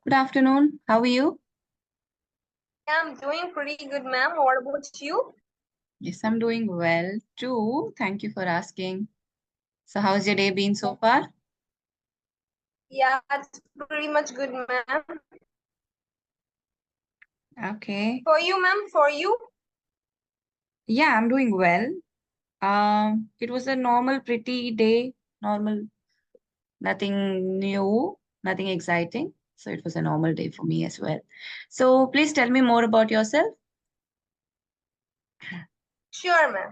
Good afternoon. How are you? Yeah, I'm doing pretty good, ma'am. What about you? Yes, I'm doing well too. Thank you for asking. So, how's your day been so far? Yeah, it's pretty much good, ma'am. Okay. For you, ma'am, for you? Yeah, I'm doing well. It was a normal, pretty day. Normal, nothing new, nothing exciting. So, it was a normal day for me as well. So, please tell me more about yourself. Sure, ma'am.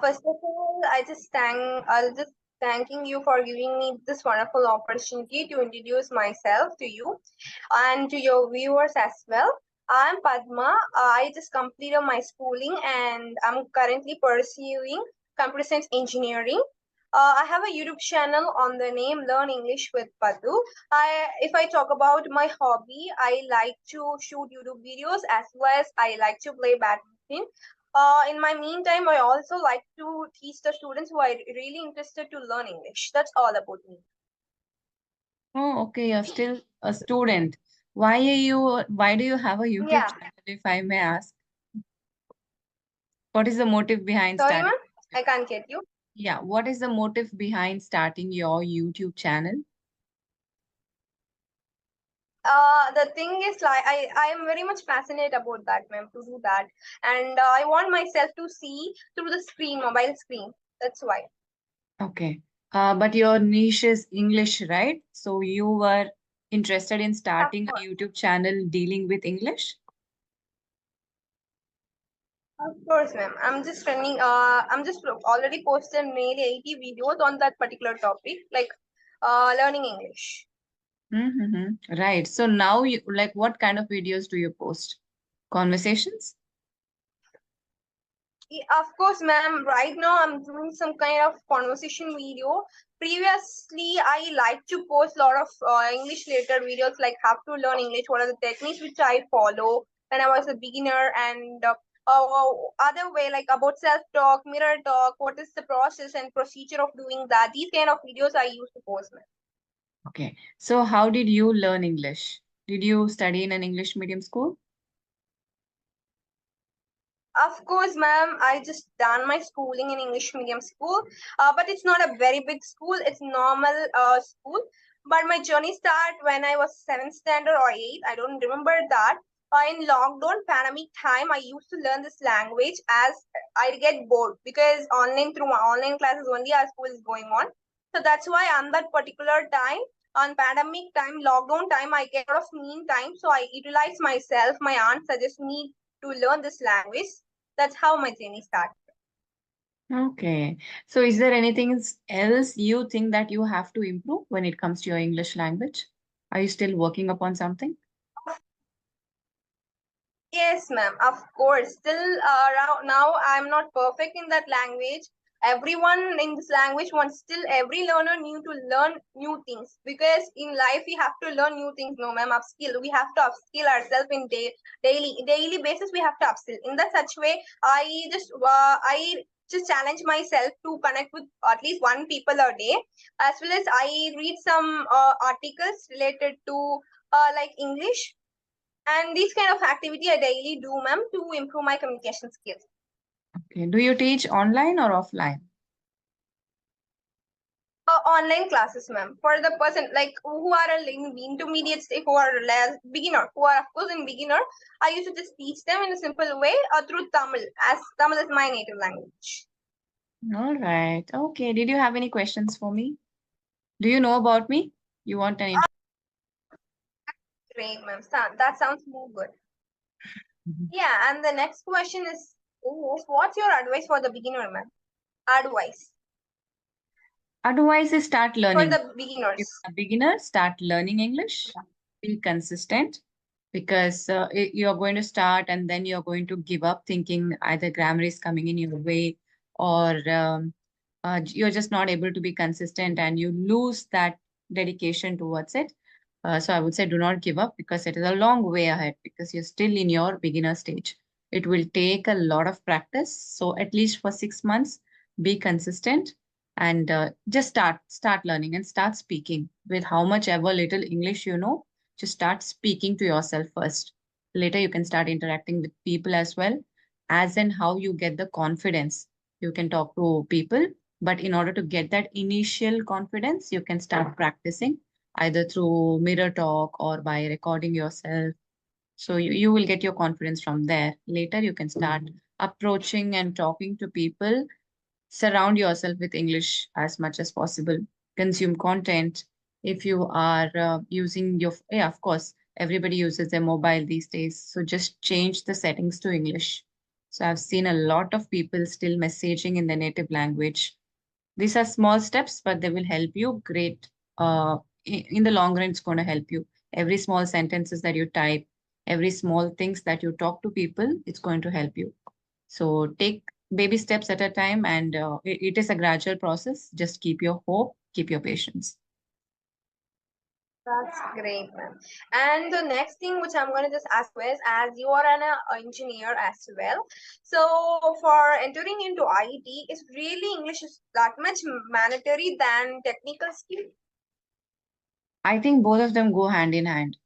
First of all, I'll just thanking you for giving me this wonderful opportunity to introduce myself to you and to your viewers as well. I'm Padma. I just completed my schooling and I'm currently pursuing computer science engineering. I have a YouTube channel on the name Learn English with Padu. If I talk about my hobby, I like to shoot YouTube videos as well as I like to play badminton. In my meantime, I also like to teach the students who are really interested to learn English. That's all about me. Oh, okay. You're still a student. Why do you have a YouTube Yeah. channel, if I may ask? What is the motive behind Sorry, starting? ma'am. I can't get you. Yeah, what is the motive behind starting your YouTube channel? The thing is, like, I am very much fascinated about that, ma'am, to do that. And I want myself to see through the screen, mobile screen. That's why. Okay. But your niche is English, right? So you were interested in Of starting a course. YouTube channel dealing with English? Of course, ma'am. I'm just already posted nearly 80 videos on that particular topic, like learning English. Mm-hmm. Right. So now you like what kind of videos do you post? Conversations? Of course, ma'am. Right now, I'm doing some kind of conversation video. Previously, I like to post a lot of English related videos, like how to learn English, what are the techniques which I follow when I was a beginner, and other way like about self talk, mirror talk, what is the process and procedure of doing that. These kind of videos I used to post, ma'am. Okay. So how did you learn English? Did you study in an English medium school? Of course, ma'am. I just done my schooling in English medium school, but it's not a very big school. It's normal school. But my journey started when I was seventh standard or eighth. I don't remember that. In lockdown pandemic time, I used to learn this language as I get bored because online through my online classes only our school is going on. So that's why on that particular time, on pandemic time, lockdown time, I get a lot of mean time. So I utilize myself. My aunt suggests me to learn this language. That's how my journey started. Okay. So is there anything else you think that you have to improve when it comes to your English language? Are you still working upon something? Yes, ma'am. Of course. Still, now I'm not perfect in that language. Everyone in this language wants still every learner need to learn new things because in life we have to learn new things. No, ma'am. Upskill. We have to upskill ourselves in daily basis. We have to upskill. In that such way, I just challenge myself to connect with at least one people a day, as well as I read some articles related to like English and this kind of activity I daily do, ma'am, to improve my communication skills. Okay. Do you teach online or offline? Online classes, ma'am, for the person like who are in intermediate stage, who are less beginner, who are of course in beginner. I used to just teach them in a simple way through Tamil, as Tamil is my native language. All right. Okay. Did you have any questions for me? Do you know about me? You want an Great, ma'am. That sounds more good. Mhm. Yeah, and the next question is, what's your advice for the beginner, ma'am? Advice Otherwise, is start for learning. the beginners. If a beginner, start learning English. Be consistent because you're going to start and then you're going to give up thinking either grammar is coming in your way or you're just not able to be consistent and you lose that dedication towards it. So I would say do not give up because it is a long way ahead because you're still in your beginner stage. It will take a lot of practice. So at least for 6 months, be consistent and just start learning and start speaking with how much ever little English you know. just start speaking to yourself first. Later, you can start interacting with people as well, as in how you get the confidence. You can talk to people, but in order to get that initial confidence, you can start practicing either through mirror talk or by recording yourself. So you will get your confidence from there. Later, you can start approaching and talking to people. Surround yourself with English as much as possible. Consume content. If you are using your, yeah, of course, everybody uses their mobile these days. So just change the settings to English. So I've seen a lot of people still messaging in their native language. These are small steps, but they will help you great. In the long run, it's going to help you. Every small sentences that you type, every small things that you talk to people, it's going to help you. So take baby steps at a time, and it is a gradual process. Just keep your hope, keep your patience. That's great, ma'am. And the next thing which I'm going to just ask you is, as you are an engineer as well, so for entering into IT, is really English is that much mandatory than technical skill? I think both of them go hand in hand.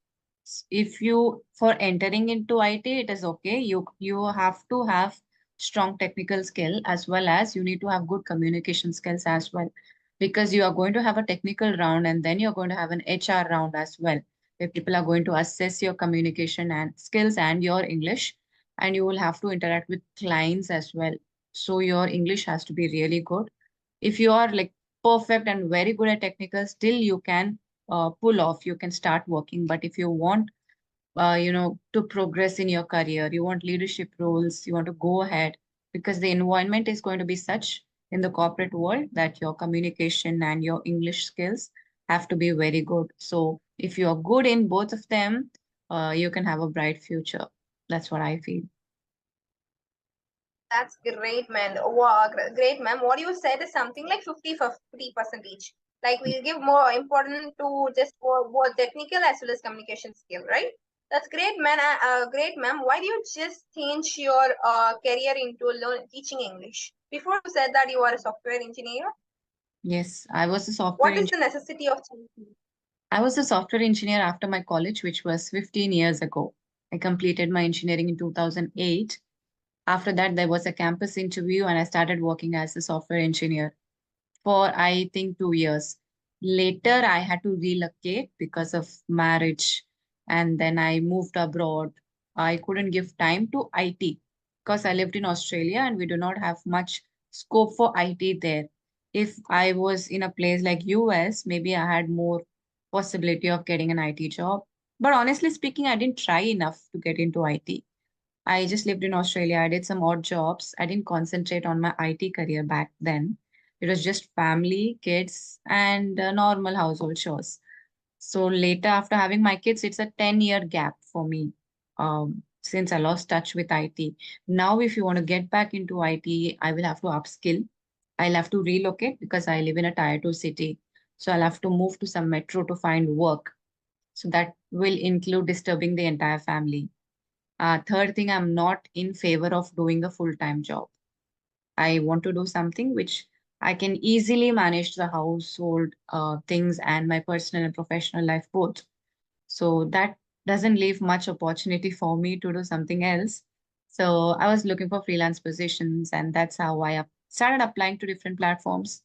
If you for entering into IT, it is okay. You have to have strong technical skill as well as you need to have good communication skills as well, because you are going to have a technical round and then you're going to have an HR round as well, where people are going to assess your communication and skills and your English, and you will have to interact with clients as well. So your English has to be really good. If you are like perfect and very good at technical, still you can pull off, you can start working. But if you want, to progress in your career, you want leadership roles, you want to go ahead, because the environment is going to be such in the corporate world that your communication and your English skills have to be very good. So if you are good in both of them, you can have a bright future. That's what I feel. That's great, man. Wow, great, ma'am. What you said is something like 50 percentage. Like we'll give more important to just for both technical as well as communication skill, right? That's great, man. Great, ma'am. Why do you just change your career into teaching English? Before you said that you are a software engineer. Yes, I was a software What is engineer. the necessity of changing? I was a software engineer after my college, which was 15 years ago. I completed my engineering in 2008. After that, there was a campus interview, and I started working as a software engineer for, I think, 2 years. Later, I had to relocate because of marriage, and then I moved abroad. I couldn't give time to IT because I lived in Australia and we do not have much scope for IT there. If I was in a place like US, maybe I had more possibility of getting an IT job. But honestly speaking, I didn't try enough to get into IT. I just lived in Australia. I did some odd jobs. I didn't concentrate on my IT career back then. It was just family, kids, and normal household chores. So later, after having my kids, it's a 10-year gap for me since I lost touch with IT. Now, if you want to get back into IT, I will have to upskill. I'll have to relocate because I live in a tier 2 city. So I'll have to move to some metro to find work. So that will include disturbing the entire family. Third thing, I'm not in favor of doing a full-time job. I want to do something which I can easily manage the household things and my personal and professional life both. So that doesn't leave much opportunity for me to do something else. So I was looking for freelance positions, and that's how I started applying to different platforms.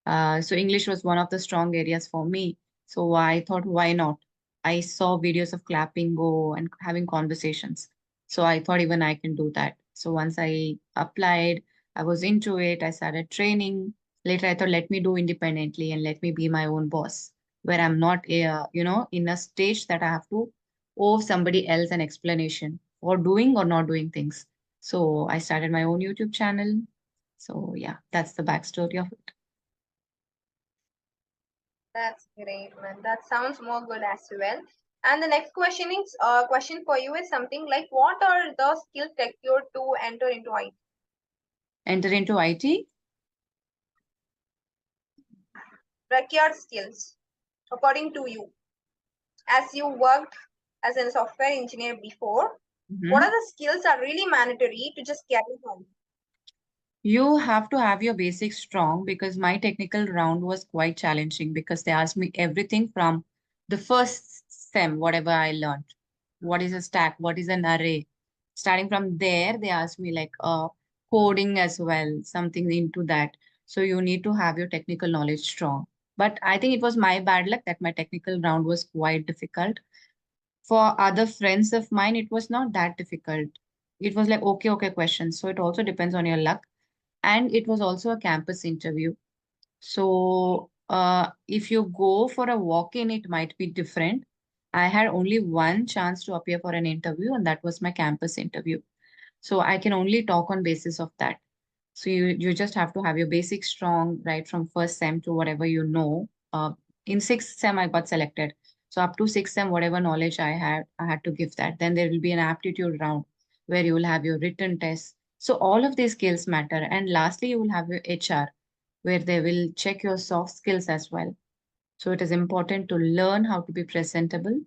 So English was one of the strong areas for me. So I thought, why not? I saw videos of clapping go and having conversations. So I thought even I can do that. So once I applied, I was into it. I started training. Later, I thought, let me do independently and let me be my own boss, where I'm not, in a stage that I have to owe somebody else an explanation for doing or not doing things. So I started my own YouTube channel. So yeah, that's the backstory of it. That's great, man. That sounds more good as well. And the next question for you is something like, what are the skills required to enter into IT? Enter into IT. Required skills, according to you, as you worked as a software engineer before, what Mhm. are the skills are really mandatory to just carry on? You have to have your basics strong because my technical round was quite challenging because they asked me everything from the first STEM, whatever I learned. What is a stack? What is an array? Starting from there, they asked me like coding as well, something into that. So you need to have your technical knowledge strong. But I think it was my bad luck that my technical round was quite difficult. For other friends of mine, it was not that difficult. It was like okay questions. So it also depends on your luck. And it was also a campus interview. So if you go for a walk-in, it might be different. I had only one chance to appear for an interview, and that was my campus interview. So I can only talk on basis of that. So you just have to have your basics strong right from first sem to whatever you know. In sixth sem, I got selected. So up to sixth sem, whatever knowledge I had to give that. Then there will be an aptitude round where you will have your written tests. So all of these skills matter. And lastly, you will have your HR where they will check your soft skills as well. So it is important to learn how to be presentable,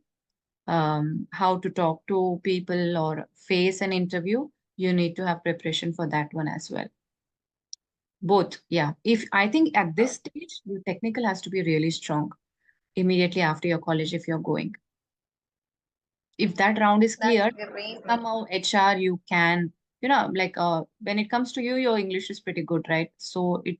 how to talk to people or face an interview. You need to have preparation for that one as well. Both, yeah. If I think at this stage, your technical has to be really strong immediately after your college if you're going. If that round is That's cleared, great, ma'am. somehow HR you can, like when it comes to you, your English is pretty good, right? So it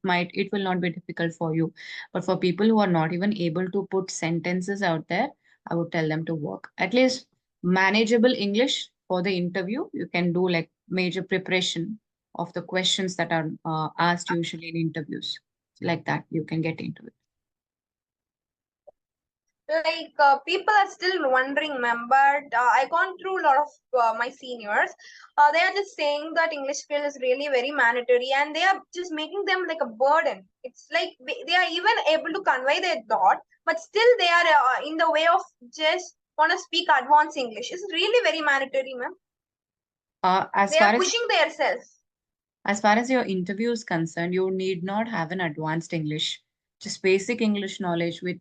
will not be difficult for you. But for people who are not even able to put sentences out there, I would tell them to work. At least manageable English for the interview. You can do like major preparation of the questions that are asked usually in interviews. Like that, you can get into it. Like people are still wondering, ma'am, but I gone through a lot of my seniors. They are just saying that English skill is really very mandatory, and they are just making them like a burden. It's like they are even able to convey their thought, but still they are in the way of just want to speak advanced English. It's really very mandatory, ma'am. As They far are as pushing themselves. As far as your interview is concerned, you need not have an advanced English, just basic English knowledge with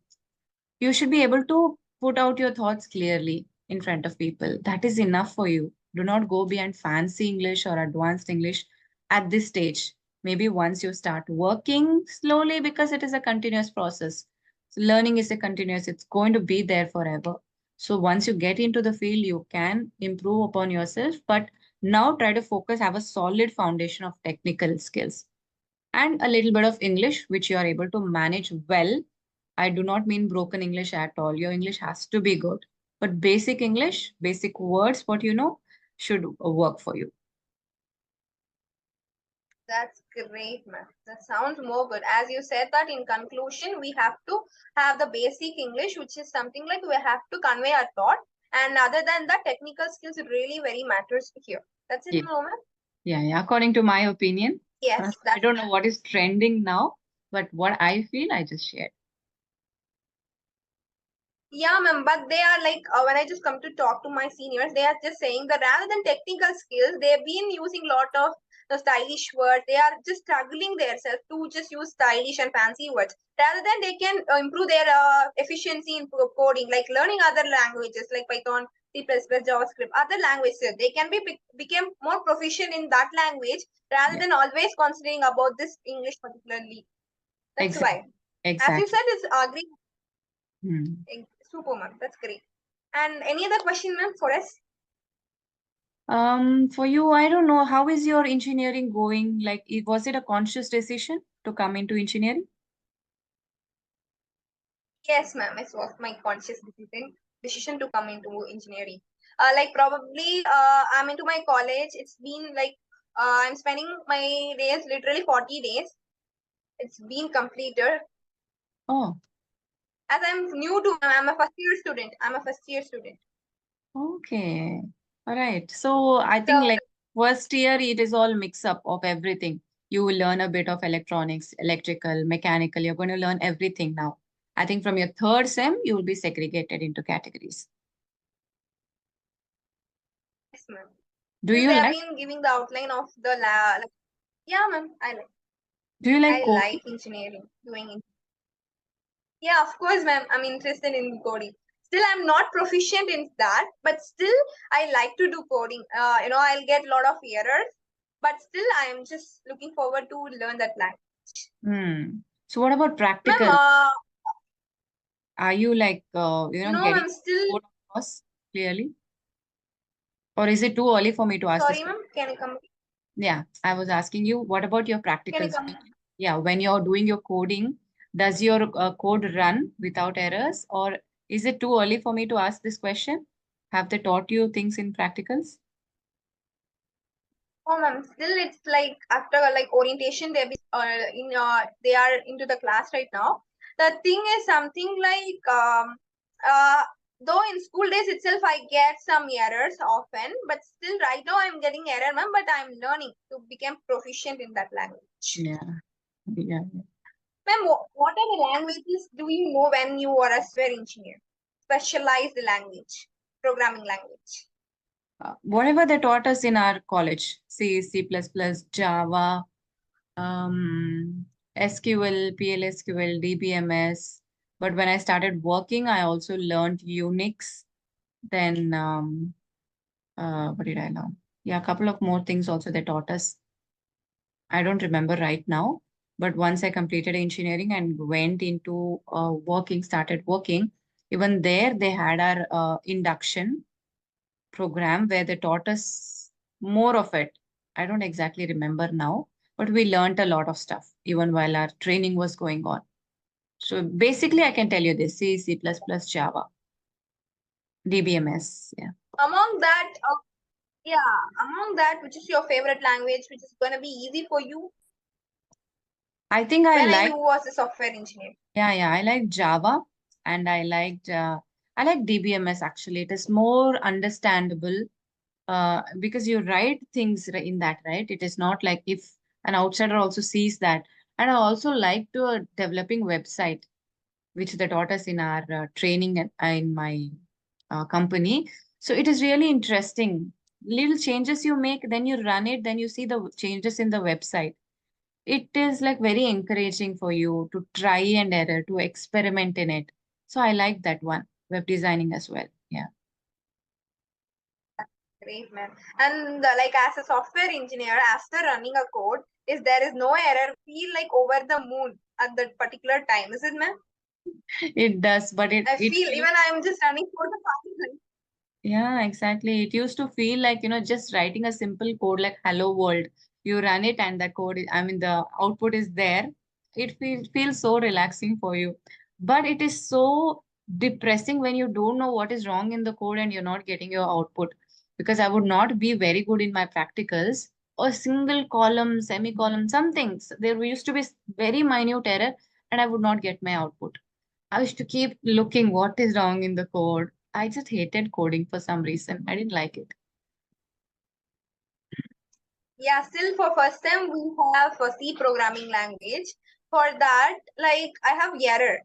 you should be able to put out your thoughts clearly in front of people. That is enough for you. Do not go beyond fancy English or advanced English at this stage. Maybe once you start working slowly because it is a continuous process. So learning is a continuous, it's going to be there forever. So once you get into the field, you can improve upon yourself. But now try to focus, have a solid foundation of technical skills and a little bit of English, which you are able to manage well. I do not mean broken English at all. Your English has to be good. But basic English, basic words, what you know, should work for you. That's great, ma'am. That sounds more good. As you said that in conclusion, we have to have the basic English, which is something like we have to convey our thought. And other than that, technical skills really very matters here. That's it, Yeah, ma'am. yeah. According to my opinion, Yes, I that's don't know what is trending now, but what I feel, I just shared. yeah, ma'am. But they are like when I just come to talk to my seniors, they are just saying that rather than technical skills, they've been using a lot of the stylish words. They are just struggling themselves to just use stylish and fancy words rather than they can improve their efficiency in coding, like learning other languages like Python, C++, JavaScript, other languages. They can become more proficient in that language rather Yeah, than always considering about this English particularly. That's exactly. why, as you Exactly. said, it's agree. Hmm. Super, ma'am. That's great. And any other question, ma'am, for us? For you, I don't know, how is your engineering going? Like, was it a conscious decision to come into engineering? Yes, ma'am. It was my conscious decision to come into engineering. Like probably, I'm into my college. It's been like I'm spending my days literally 40 days. It's been completed. Oh, As I'm new to, I'm a first year student. I'm a first year student. okay. All right. So I So think like first year, it is all mix up of everything. You will learn a bit of electronics, electrical, mechanical. You're going to learn everything now. I think from your third sem, you will be segregated into categories. yes, ma'am. Do Since you they have like been giving the outline of the lab, like, yeah, ma'am. do you like I coding? like engineering, doing. Yeah, of course, ma'am. I'm interested in coding. Still, I'm not proficient in that, but still, I like to do coding. I'll get a lot of errors, but still, I am just looking forward to learn that language. Hmm. So what about Ma'am, practical? Are you like no, getting ma'am. Still, code? pause clearly? Or is it too early for me to ask this Sorry, question? ma'am. Can you come? Yeah, I was asking you, what about your Can you practicals? come? Yeah, when you're doing your coding, does your code run without errors, or is it too early for me to ask this question? Have they taught you things in practicals? Oh, ma'am. Still, it's like after like orientation, they are into the class right now. The thing is something like uh though in school days itself I get some errors often, but still right now I'm getting error, ma'am. But I'm learning to become proficient in that language. Yeah, yeah. Ma'am, what are the languages do you know when you are a software engineer? Specialized language, programming language. Whatever they taught us in our college, C, C++, Java, SQL, PLSQL, DBMS. But when I started working, I also learned Unix. Then, what did I learn? Yeah, a couple of more things also they taught us. I don't remember right now. But once I completed engineering and went into started working, even there they had our induction program where they taught us more of it. I don't exactly remember now, but we learned a lot of stuff even while our training was going on. So basically, I can tell you this: C, C++, Java, DBMS. Yeah. Among that, yeah, among that, which is your favorite language, which is gonna be easy for you I think I when like, you was a software engineer? yeah, I like Java and I like DBMS actually. It is more understandable because you write things in that, right? It is not like if an outsider also sees that. And I also like to developing website, which they taught us in our training in my company. So it is really interesting. Little changes you make, then you run it, then you see the changes in the website. It is like very encouraging for you to try and error, to experiment in it. So I like that one, web designing as well. Yeah. Great, man. And like as a software engineer, after running a code, is there is no error, feel like over the moon at that particular time, is it, man? It does, but I it feel feels. even I'm just running for the file. Yeah, exactly. It used to feel like, just writing a simple code like hello world. You run it and the I mean, the output is there. Feels so relaxing for you. But it is so depressing when you don't know what is wrong in the code and you're not getting your output. Because I would not be very good in my practicals. A single column, semicolon, some things. There used to be very minute error and I would not get my output. I used to keep looking what is wrong in the code. I just hated coding for some reason. I didn't like it. Yeah, still for first time we have a C programming language. For that, like I have error.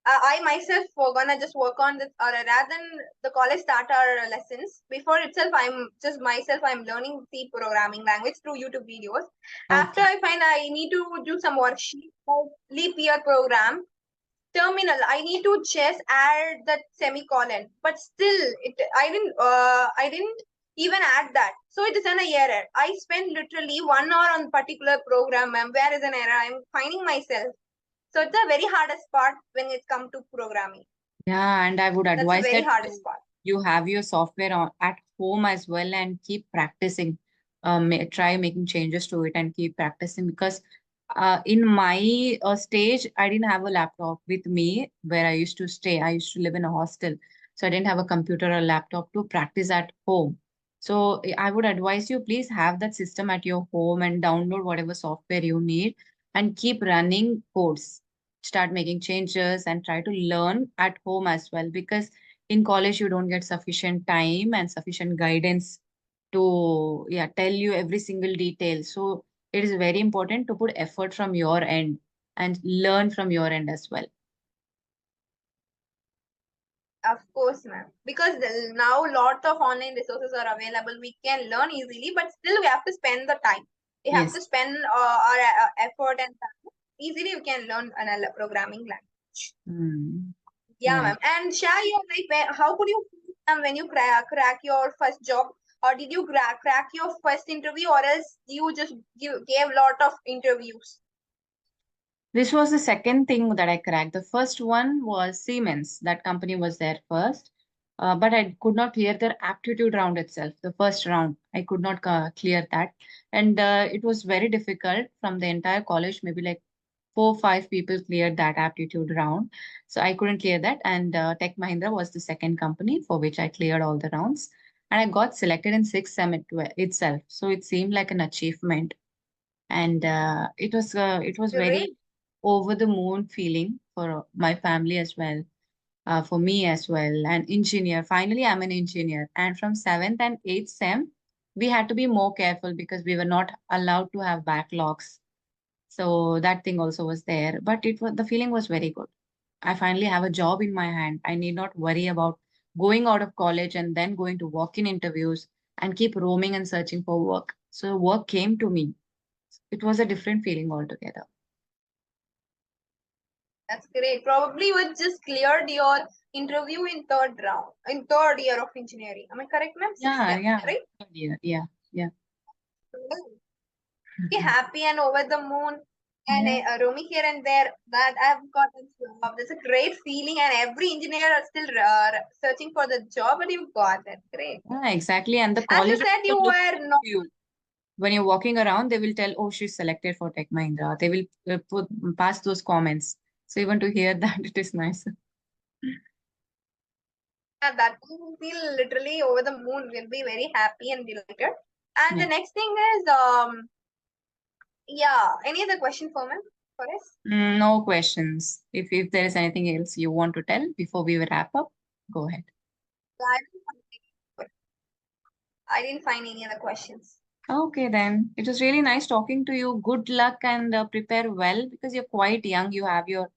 I myself were gonna just work on this, or rather than the college start our lessons. Before itself, I'm learning C programming language through YouTube videos. After Okay. I find I need to do some worksheet like leap year program terminal. I need to just add that semicolon, but still I didn't even add that, so it is an error. I spent literally 1 hour on particular program, and where is an error I'm finding myself. So it's a very hardest part when it comes to programming. Yeah, and I would That's the advise very that hardest part. you have your software at home as well and keep practicing. Try making changes to it and keep practicing because in my stage, I didn't have a laptop with me where I used to stay. I used to live in a hostel. So I didn't have a computer or laptop to practice at home. So I would advise you, please have that system at your home and download whatever software you need and keep running codes. Start making changes and try to learn at home as well because in college you don't get sufficient time and sufficient guidance to tell you every single detail. So it is very important to put effort from your end and learn from your end as well. Of course, ma'am. Because now lot of online resources are available. We can learn easily, but still we have to spend the time. We have Yes. to spend our effort and time. Easily we can learn another programming language. Mm. Yeah, Yeah. ma'am. And share your like how could you feel, ma'am, when you crack your first job, or did you crack your first interview, or else you just gave lot of interviews? This was the second thing that I cracked. The first one was Siemens. That company was there first. but I could not clear the aptitude round itself, the first round. I could not clear that. And it was very difficult from the entire college, maybe like 4 5 people cleared that aptitude round. So I couldn't clear that. And Tech Mahindra was the second company for which I cleared all the rounds. And I got selected in sixth sem itself. So it seemed like an achievement. And it was Great. very over the moon feeling for my family as well, for me as well. And engineer, finally, I'm an engineer. And from seventh and eighth sem, we had to be more careful because we were not allowed to have backlogs. So that thing also was there, but the feeling was very good. I finally have a job in my hand. I need not worry about going out of college and then going to walk-in interviews and keep roaming and searching for work. So work came to me. It was a different feeling altogether. That's great. Probably you just cleared your interview in third round, in third year of engineering. Am I correct, ma'am? Sixth Yeah, year, yeah, right? yeah, yeah. Be happy and over the moon and Yeah, roaming here and there that I've got this job. That's a great feeling, and every engineer are still searching for the job, but you got it. Great. yeah, exactly. And the As you college said, also you looks were up not. to you. When you're walking around, they will tell, "Oh, she's selected for Tech Mahindra." They will pass those comments. So even to hear that, it is nice. At that time, you feel literally over the moon. Will be very happy and delighted. And the Yeah. next thing is yeah. Any other question for me? For us? No questions. If there is anything else you want to tell before we wrap up, go ahead. I didn't find I didn't find any other questions. Okay, then. It was really nice talking to you. Good luck and prepare well because you're quite young. You have your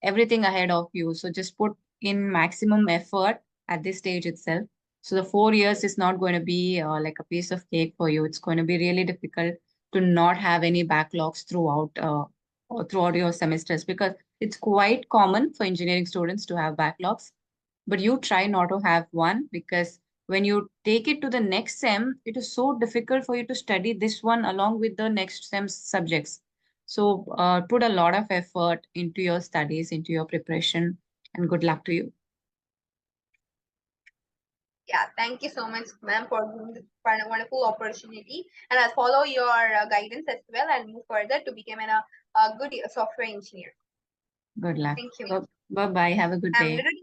everything ahead of you. So just put in maximum effort at this stage itself. So the 4 years is not going to be like a piece of cake for you. It's going to be really difficult to not have any backlogs throughout your semesters because it's quite common for engineering students to have backlogs. But you try not to have one because when you take it to the next sem, it is so difficult for you to study this one along with the next sem subjects. So put a lot of effort into your studies, into your preparation, and good luck to you. Yeah, thank you so much, ma'am, for giving this wonderful opportunity. And I'll follow your guidance as well and move further to become a good software engineer. Good luck. Thank you. Bye bye. Have a good I'm day. literally